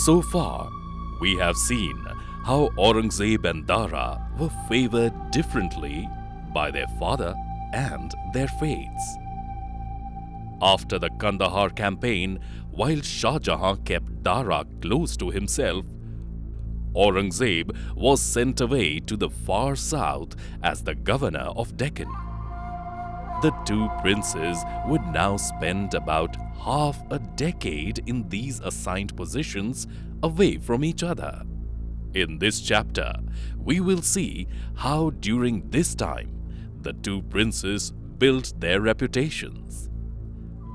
So far, we have seen how Aurangzeb and Dara were favored differently by their father and their fates. After the Kandahar campaign, while Shah Jahan kept Dara close to himself, Aurangzeb was sent away to the far south as the governor of Deccan. The two princes would now spend about half a decade in these assigned positions away from each other. In this chapter, we will see how during this time the two princes built their reputations.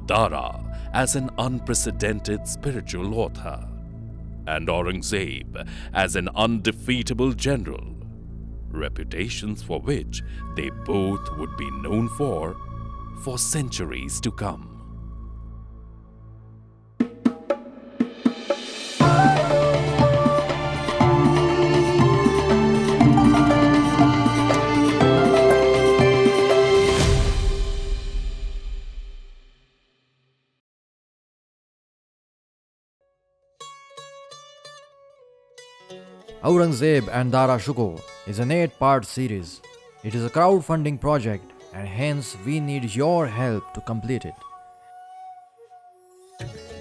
Dara as an unprecedented spiritual author, and Aurangzeb as an undefeatable general, reputations for which they both would be known for centuries to come. Aurangzeb and Dara Shikoh is an 8-part series. It is a crowdfunding project and hence we need your help to complete it.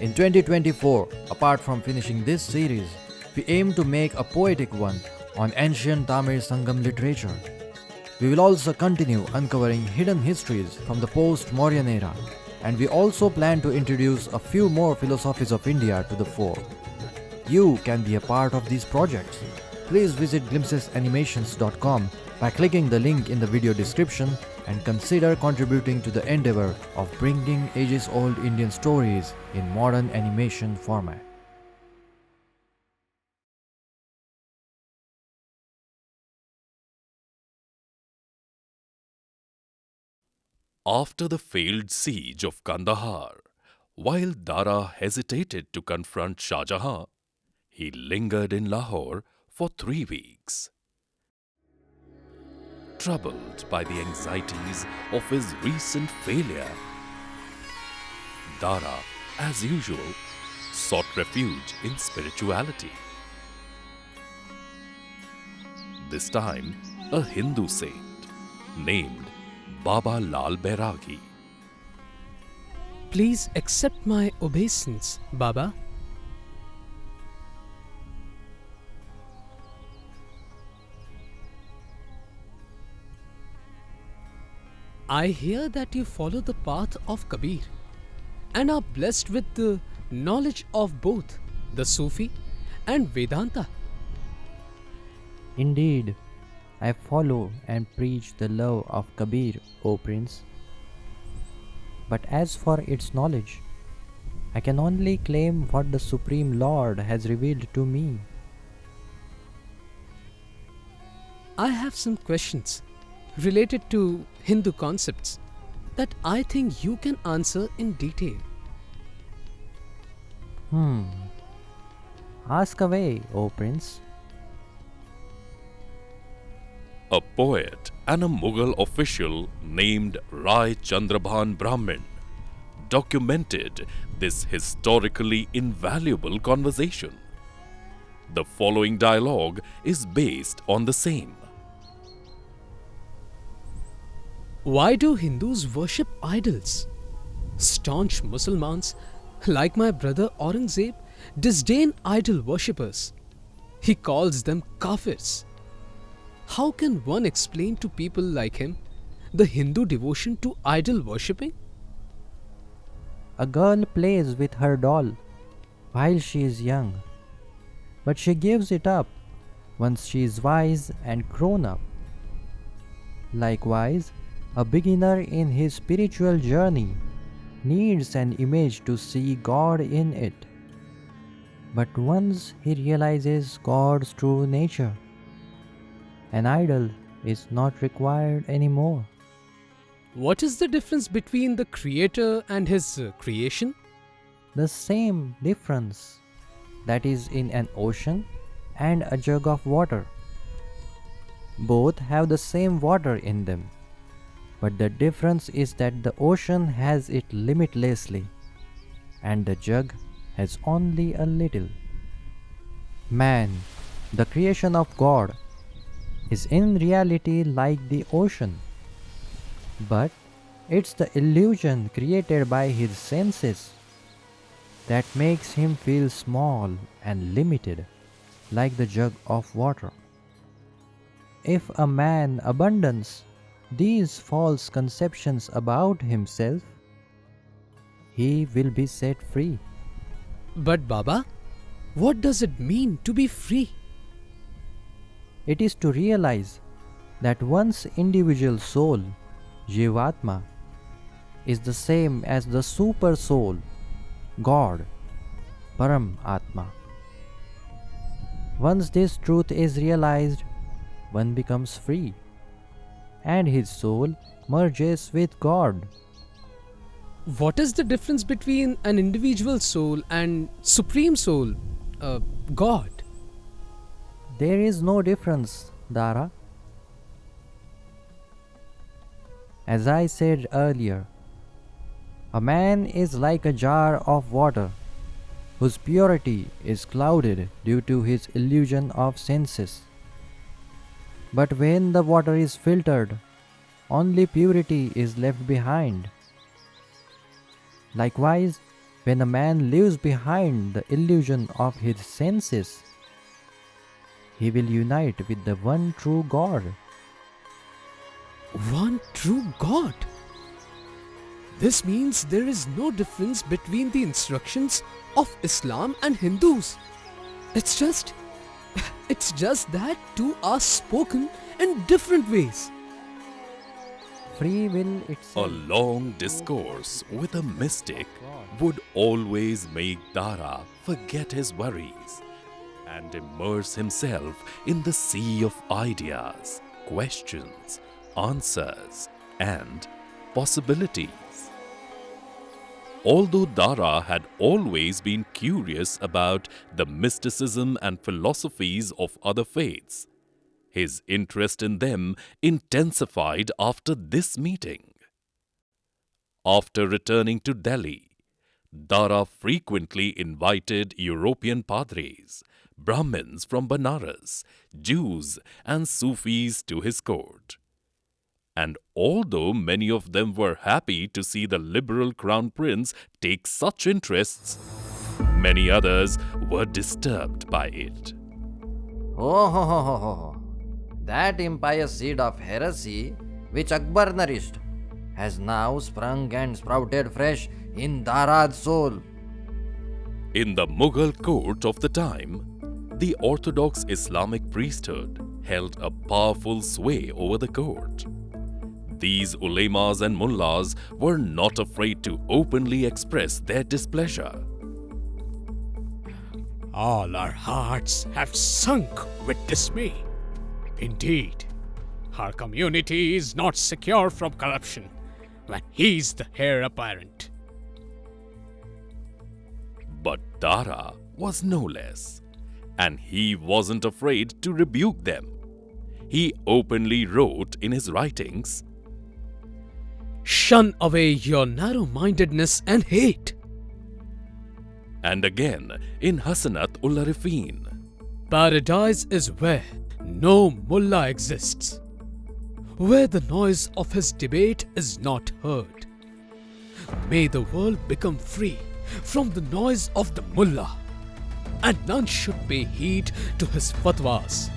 In 2024, apart from finishing this series, we aim to make a poetic one on ancient Tamil Sangam literature. We will also continue uncovering hidden histories from the post-Mauryan era, and we also plan to introduce a few more philosophies of India to the fore. You can be a part of these projects. Please visit glimpsesanimations.com by clicking the link in the video description and consider contributing to the endeavor of bringing ages-old Indian stories in modern animation format. After the failed siege of Kandahar, while Dara hesitated to confront Shah Jahan, he lingered in Lahore for 3 weeks. Troubled by the anxieties of his recent failure, Dara, as usual, sought refuge in spirituality. This time, a Hindu saint named Baba Lal Bairagi. Please accept my obeisance, Baba. I hear that you follow the path of Kabir and are blessed with the knowledge of both the Sufi and Vedanta. Indeed, I follow and preach the love of Kabir, O Prince. But as for its knowledge, I can only claim what the Supreme Lord has revealed to me. I have some questions related to Hindu concepts that I think you can answer in detail. Ask away, O Prince. A poet and a Mughal official named Rai Chandrabhan Brahmin documented this historically invaluable conversation. The following dialogue is based on the same. Why do Hindus worship idols? Staunch Muslims, like my brother Aurangzeb, disdain idol worshippers. He calls them kafirs. How can one explain to people like him the Hindu devotion to idol worshipping? A girl plays with her doll while she is young, but she gives it up once she is wise and grown up. Likewise, a beginner in his spiritual journey needs an image to see God in it. But once he realizes God's true nature, an idol is not required anymore. What is the difference between the creator and his creation? The same difference that is in an ocean and a jug of water. Both have the same water in them, but the difference is that the ocean has it limitlessly and the jug has only a little. Man, the creation of God, is in reality like the ocean, but it's the illusion created by his senses that makes him feel small and limited, like the jug of water. If a man abandons these false conceptions about himself, he will be set free. But Baba, what does it mean to be free? It is to realize that one's individual soul, Jivatma, is the same as the super soul, God, Param Atma. Once this truth is realized, one becomes free, and his soul merges with God. What is the difference between an individual soul and supreme soul, God? There is no difference, Dara. As I said earlier, a man is like a jar of water whose purity is clouded due to his illusion of senses. But when the water is filtered, only purity is left behind. Likewise, when a man leaves behind the illusion of his senses, he will unite with the one true God. One true God. This means there is no difference between the instructions of Islam and Hindus. It's just that two are spoken in different ways. Free will A itself. long discourse with a mystic would always make Dara forget his worries and immerse himself in the sea of ideas, questions, answers, and possibilities. Although Dara had always been curious about the mysticism and philosophies of other faiths, his interest in them intensified after this meeting. After returning to Delhi, Dara frequently invited European padres, Brahmins from Banaras, Jews, and Sufis to his court. And although many of them were happy to see the liberal crown prince take such interests, many others were disturbed by it. Oh, ho, ho, ho, ho, ho. That impious seed of heresy which Akbar nourished has now sprung and sprouted fresh in Dara's soul. In the Mughal court of the time, the orthodox Islamic priesthood held a powerful sway over the court. These ulemas and mullahs were not afraid to openly express their displeasure. All our hearts have sunk with dismay. Indeed, our community is not secure from corruption when he's the heir apparent. But Dara was no less, and he wasn't afraid to rebuke them. He openly wrote in his writings, Shun away your narrow-mindedness and hate. and again in Hasanat ul Arifin, Paradise is where no mullah exists, where the noise of his debate is not heard. May the world become free from the noise of the mullah, and none should pay heed to his fatwas.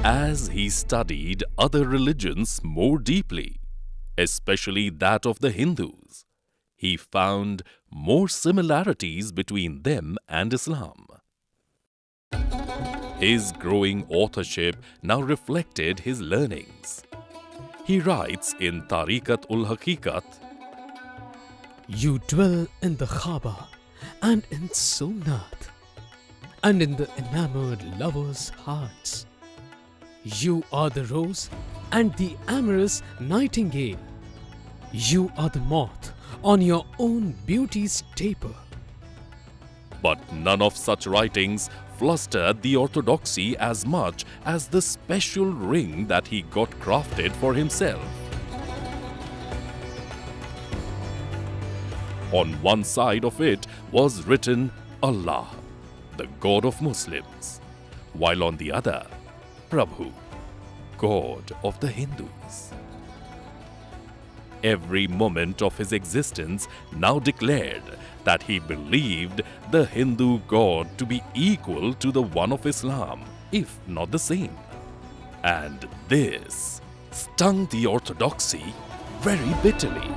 as he studied other religions more deeply, especially that of the Hindus, he found more similarities between them and Islam. His growing authorship now reflected his learnings. He writes in Tariqat ul Haqiqat, You dwell in the Kaaba and in Somnath, and in the enamored lovers' hearts. You are the rose and the amorous nightingale. You are the moth on your own beauty's taper. but none of such writings flustered the orthodoxy as much as the special ring that he got crafted for himself. On one side of it was written Allah, the god of Muslims, while on the other, Prabhu, god of the Hindus. Every moment of his existence now declared that he believed the Hindu god to be equal to the one of Islam, if not the same. And this stung the orthodoxy very bitterly.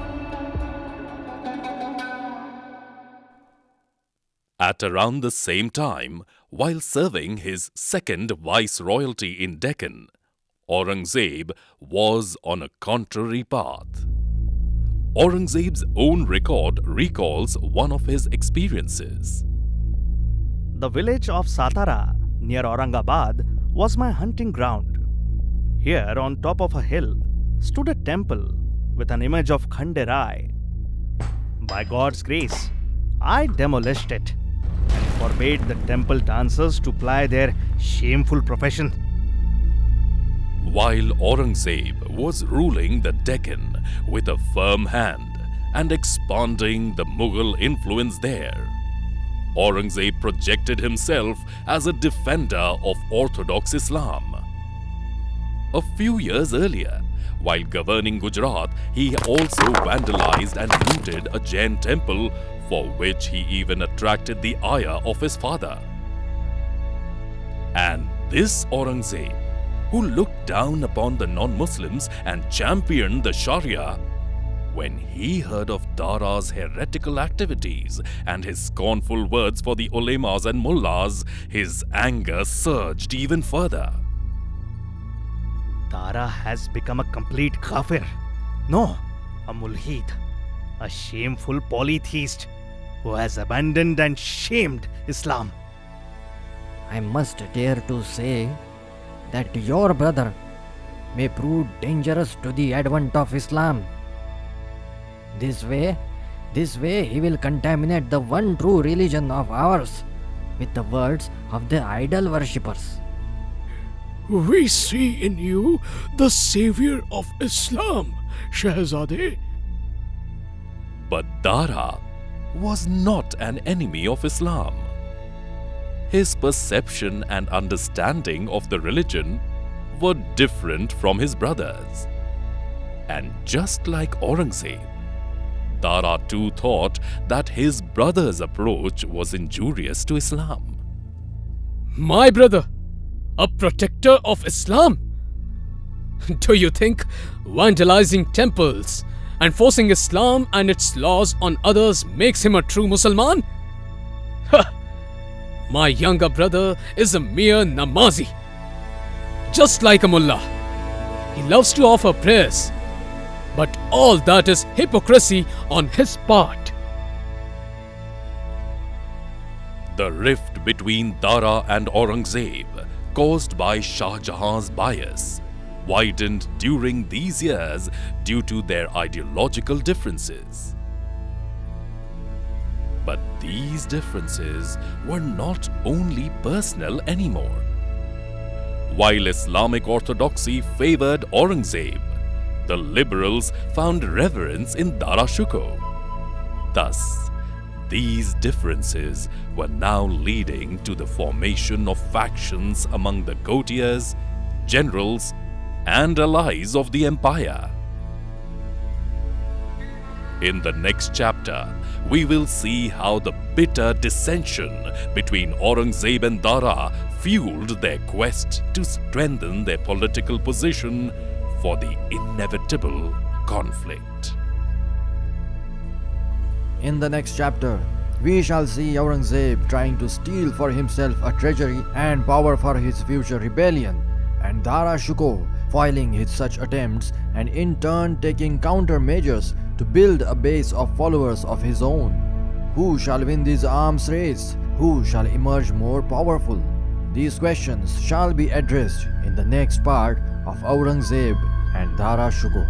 At around the same time, while serving his second viceroyalty in Deccan, Aurangzeb was on a contrary path. Aurangzeb's own record recalls one of his experiences. The village of Satara near Aurangabad was my hunting ground. Here, on top of a hill, stood a temple with an image of Khanderai. By God's grace, I demolished it and forbade the temple dancers to ply their shameful profession. While Aurangzeb was ruling the Deccan with a firm hand and expanding the Mughal influence there, Aurangzeb projected himself as a defender of Orthodox Islam. A few years earlier, while governing Gujarat, he also vandalized and looted a Jain temple, for which he even attracted the ire of his father. And this Aurangzeb, who looked down upon the non-Muslims and championed the Sharia, when he heard of Dara's heretical activities and his scornful words for the ulemas and mullahs, his anger surged even further. Dara has become a complete kafir. No, a mulhid, a shameful polytheist who has abandoned and shamed Islam. I must dare to say that your brother may prove dangerous to the advent of Islam. This way he will contaminate the one true religion of ours with the words of the idol worshippers. We see in you the savior of Islam, Shahzadeh. But Dara was not an enemy of Islam. His perception and understanding of the religion were different from his brothers. And just like Aurangzeb, Dara too thought that his brother's approach was injurious to Islam. My brother, a protector of Islam? Do you think vandalizing temples and forcing Islam and its laws on others makes him a true Musliman? My younger brother is a mere namazi. Just like a mullah, he loves to offer prayers, but all that is hypocrisy on his part. The rift between Dara and Aurangzeb, caused by Shah Jahan's bias, widened during these years due to their ideological differences. But these differences were not only personal anymore. While Islamic orthodoxy favored Aurangzeb, the liberals found reverence in Dara Shikoh. Thus, these differences were now leading to the formation of factions among the courtiers, generals, and allies of the empire. In the next chapter, we will see how the bitter dissension between Aurangzeb and Dara fueled their quest to strengthen their political position for the inevitable conflict. In the next chapter, we shall see Aurangzeb trying to steal for himself a treasury and power for his future rebellion, and Dara Shikoh foiling his such attempts and in turn taking countermeasures to build a base of followers of his own. Who shall win this arms race? Who shall emerge more powerful? These questions shall be addressed in the next part of Aurangzeb and Dara Shikoh.